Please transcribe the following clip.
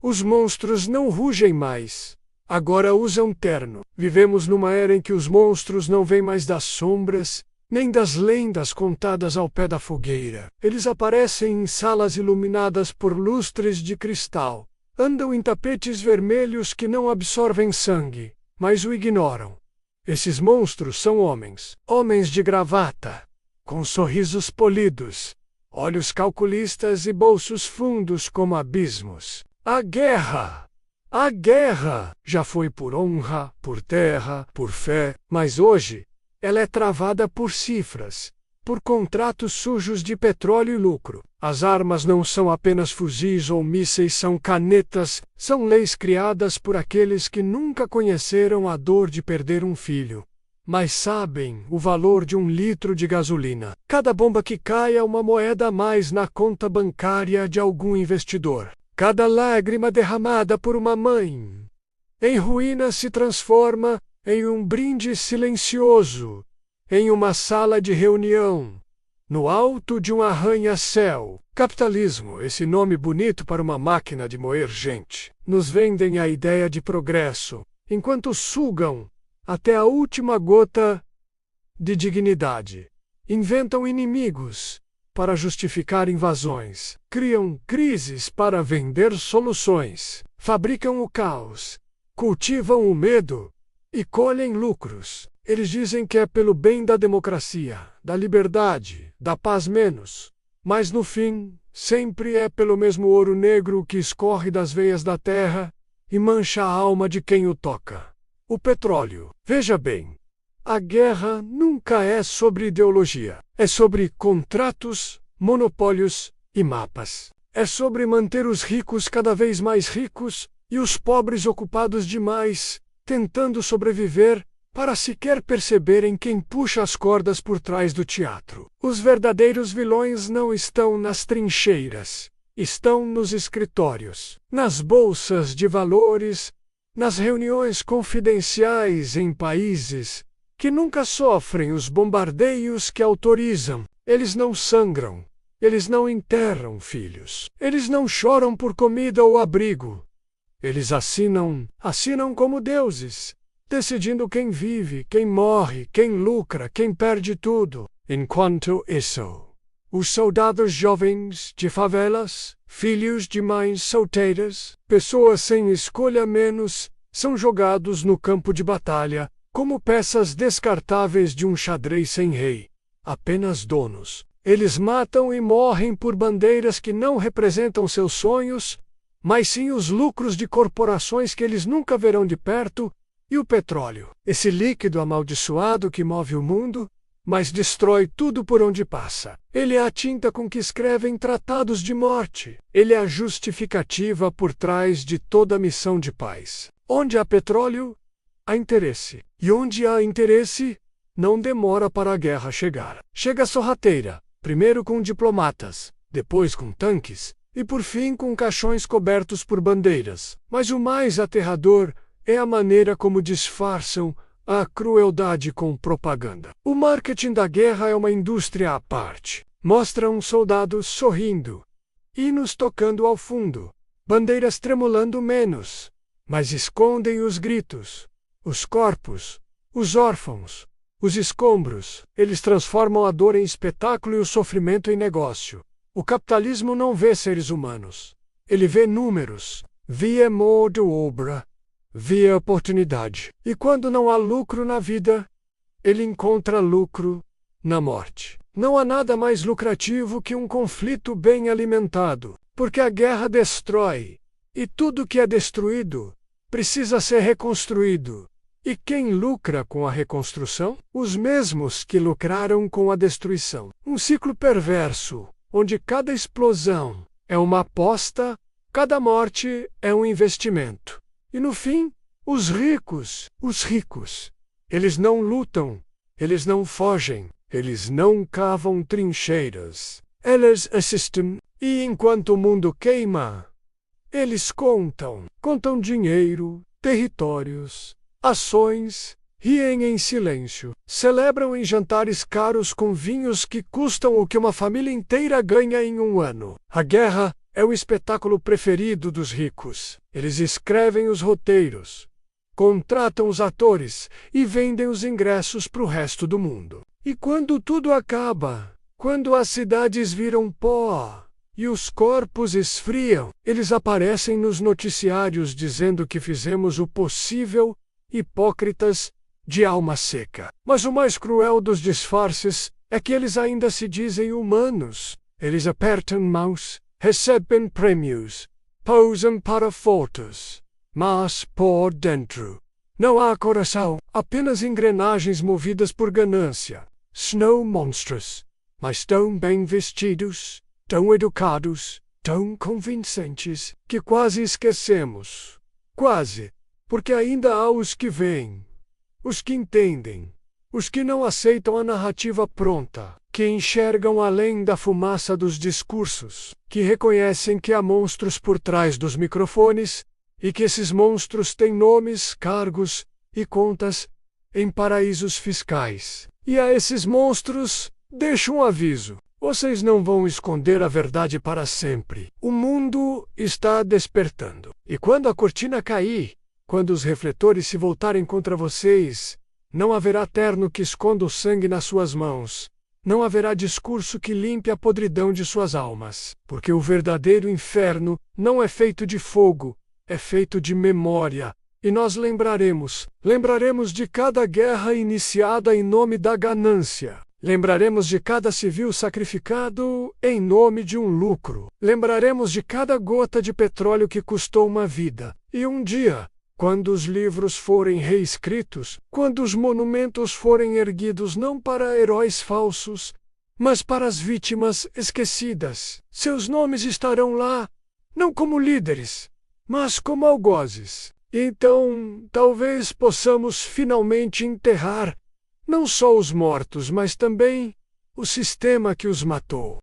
Os monstros não rugem mais. Agora usam terno. Vivemos numa era em que os monstros não vêm mais das sombras, nem das lendas contadas ao pé da fogueira. Eles aparecem em salas iluminadas por lustres de cristal. Andam em tapetes vermelhos que não absorvem sangue, mas o ignoram. Esses monstros são homens. Homens de gravata, com sorrisos polidos, olhos calculistas e bolsos fundos como abismos. A guerra! A guerra já foi por honra, por terra, por fé, mas hoje ela é travada por cifras, por contratos sujos de petróleo e lucro. As armas não são apenas fuzis ou mísseis, são canetas, são leis criadas por aqueles que nunca conheceram a dor de perder um filho, mas sabem o valor de 1 litro de gasolina. Cada bomba que cai é uma moeda a mais na conta bancária de algum investidor. Cada lágrima derramada por uma mãe em ruínas se transforma em um brinde silencioso, em uma sala de reunião, no alto de um arranha-céu. Capitalismo, esse nome bonito para uma máquina de moer gente. Nos vendem a ideia de progresso, enquanto sugam até a última gota de dignidade. Inventam inimigos para justificar invasões. Criam crises para vender soluções. Fabricam o caos. Cultivam o medo e colhem lucros. Eles dizem que é pelo bem da democracia, da liberdade, da paz menos. Mas no fim, sempre é pelo mesmo ouro negro que escorre das veias da terra e mancha a alma de quem o toca. O petróleo. Veja bem, a guerra nunca é sobre ideologia. É sobre contratos, monopólios e mapas. É sobre manter os ricos cada vez mais ricos e os pobres ocupados demais, tentando sobreviver para sequer perceberem quem puxa as cordas por trás do teatro. Os verdadeiros vilões não estão nas trincheiras, estão nos escritórios, nas bolsas de valores, nas reuniões confidenciais em países que nunca sofrem os bombardeios que autorizam. Eles não sangram, eles não enterram filhos, eles não choram por comida ou abrigo. Eles assinam como deuses, decidindo quem vive, quem morre, quem lucra, quem perde tudo. Enquanto isso, os soldados jovens de favelas, filhos de mães solteiras, pessoas sem escolha menos, são jogados no campo de batalha como peças descartáveis de um xadrez sem rei. Apenas donos. Eles matam e morrem por bandeiras que não representam seus sonhos, mas sim os lucros de corporações que eles nunca verão de perto. E o petróleo, esse líquido amaldiçoado que move o mundo, mas destrói tudo por onde passa. Ele é a tinta com que escrevem tratados de morte. Ele é a justificativa por trás de toda a missão de paz. Onde há petróleo, há interesse. E onde há interesse, não demora para a guerra chegar. Chega sorrateira, primeiro com diplomatas, depois com tanques, e por fim com caixões cobertos por bandeiras. Mas o mais aterrador é a maneira como disfarçam a crueldade com propaganda. O marketing da guerra é uma indústria à parte. Mostram soldados sorrindo, hinos tocando ao fundo, bandeiras tremulando menos, mas escondem os gritos, os corpos, os órfãos, os escombros. Eles transformam a dor em espetáculo e o sofrimento em negócio. O capitalismo não vê seres humanos. Ele vê números, via mão de obra, via oportunidade. E quando não há lucro na vida, ele encontra lucro na morte. Não há nada mais lucrativo que um conflito bem alimentado, porque a guerra destrói, e tudo que é destruído precisa ser reconstruído. E quem lucra com a reconstrução? Os mesmos que lucraram com a destruição. Um ciclo perverso, onde cada explosão é uma aposta, cada morte é um investimento. E no fim, os ricos, eles não lutam, eles não fogem, eles não cavam trincheiras. Eles assistem, e enquanto o mundo queima, eles contam dinheiro, territórios, ações, riem em silêncio, celebram em jantares caros com vinhos que custam o que uma família inteira ganha em um ano. A guerra É o espetáculo preferido dos ricos. Eles escrevem os roteiros, contratam os atores e vendem os ingressos para o resto do mundo. E quando tudo acaba, quando as cidades viram pó e os corpos esfriam, eles aparecem nos noticiários dizendo que fizemos o possível, hipócritas de alma seca. Mas o mais cruel dos disfarces é que eles ainda se dizem humanos. Eles apertam mãos, recebem prêmios, posam para fotos, mas por dentro não há coração, apenas engrenagens movidas por ganância. Snow monstros, mas tão bem vestidos, tão educados, tão convincentes, que quase esquecemos. Quase, porque ainda há os que veem, os que entendem, os que não aceitam a narrativa pronta, que enxergam além da fumaça dos discursos, que reconhecem que há monstros por trás dos microfones e que esses monstros têm nomes, cargos e contas em paraísos fiscais. E a esses monstros, deixo um aviso: vocês não vão esconder a verdade para sempre. O mundo está despertando. E quando a cortina cair, quando os refletores se voltarem contra vocês, não haverá terno que esconda o sangue nas suas mãos. Não haverá discurso que limpe a podridão de suas almas. Porque o verdadeiro inferno não é feito de fogo, é feito de memória. E nós lembraremos de cada guerra iniciada em nome da ganância. Lembraremos de cada civil sacrificado em nome de um lucro. Lembraremos de cada gota de petróleo que custou uma vida. E um dia, quando os livros forem reescritos, quando os monumentos forem erguidos não para heróis falsos, mas para as vítimas esquecidas, seus nomes estarão lá, não como líderes, mas como algozes. Então, talvez possamos finalmente enterrar não só os mortos, mas também o sistema que os matou.